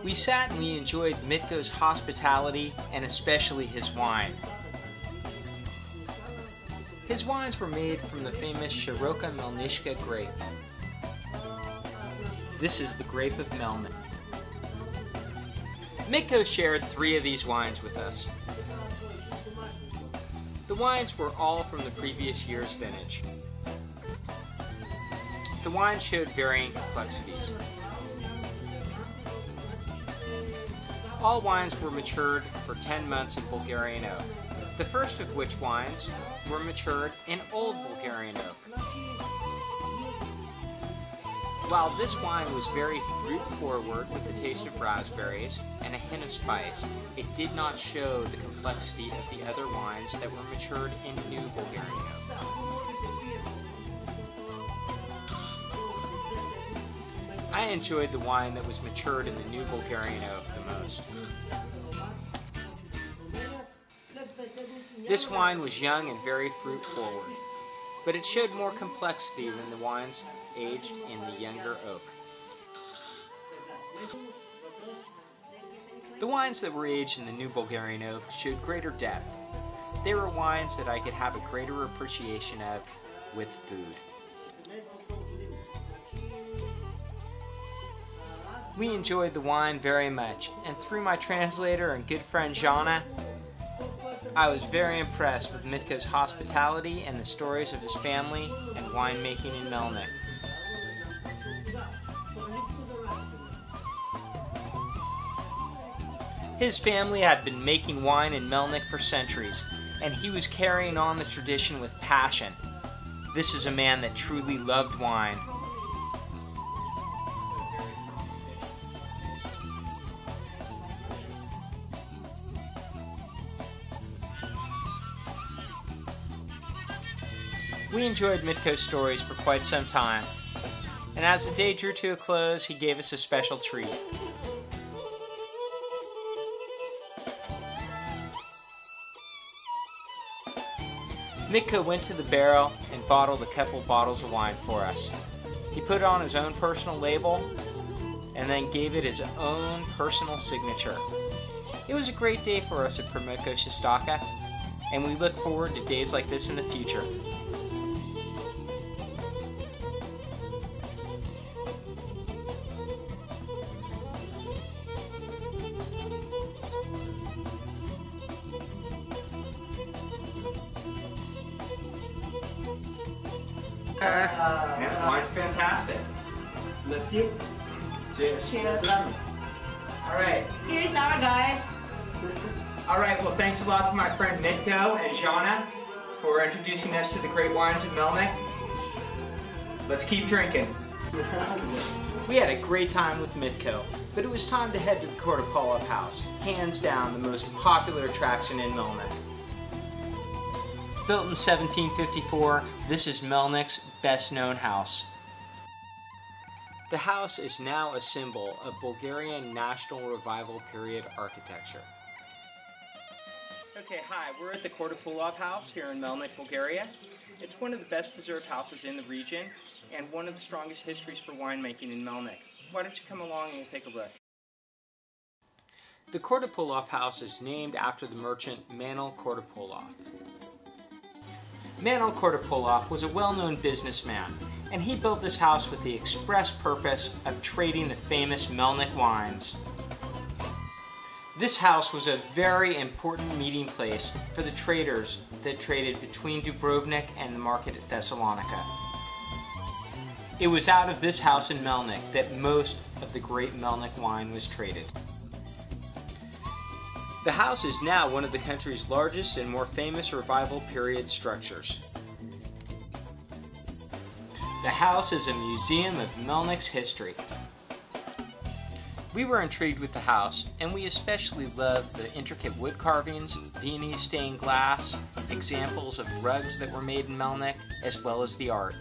We sat and we enjoyed Mitko's hospitality and especially his wine. His wines were made from the famous Shiroka Melnishka grape. This is the grape of Melnik. Mitko shared 3 of these wines with us. The wines were all from the previous year's vintage. The wines showed varying complexities. All wines were matured for 10 months in Bulgarian oak, the first of which wines were matured in Old Bulgarian oak. While this wine was very fruit-forward with the taste of raspberries and a hint of spice, it did not show the complexity of the other wines that were matured in New Bulgarian oak. I enjoyed the wine that was matured in the New Bulgarian oak the most. This wine was young and very fruit-forward, but it showed more complexity than the wines aged in the younger oak. The wines that were aged in the New Bulgarian oak showed greater depth. They were wines that I could have a greater appreciation of with food. We enjoyed the wine very much, and through my translator and good friend Jana, I was very impressed with Mitko's hospitality and the stories of his family and winemaking in Melnik. His family had been making wine in Melnik for centuries, and he was carrying on the tradition with passion. This is a man that truly loved wine. We enjoyed Mitko's stories for quite some time, and as the day drew to a close, he gave us a special treat. Mitko went to the barrel and bottled a couple bottles of wine for us. He put on his own personal label and then gave it his own personal signature. It was a great day for us at Promoko Shostaka, and we look forward to days like this in the future. Wine's fantastic. Let's see. Cheers. Cheers. Alright. Here's our guy. Alright, well thanks a lot to my friend Mitko and Jana for introducing us to the great wines of Melnik. Let's keep drinking. We had a great time with Mitko, but it was time to head to the Kortopolov house, hands down the most popular attraction in Melnik. Built in 1754, this is Melnik's best-known house. The house is now a symbol of Bulgarian National Revival period architecture. Okay, hi, we're at the Kortopolov house here in Melnik, Bulgaria. It's one of the best preserved houses in the region and one of the strongest histories for winemaking in Melnik. Why don't you come along and we'll take a look. The Kortopolov house is named after the merchant Manil Kortopolov. Manil Kortopolov was a well-known businessman, and he built this house with the express purpose of trading the famous Melnik wines. This house was a very important meeting place for the traders that traded between Dubrovnik and the market at Thessalonica. It was out of this house in Melnik that most of the great Melnik wine was traded. The house is now one of the country's largest and more famous revival period structures. The house is a museum of Melnik's history. We were intrigued with the house, and we especially loved the intricate wood carvings, Viennese stained glass, examples of rugs that were made in Melnik, as well as the art.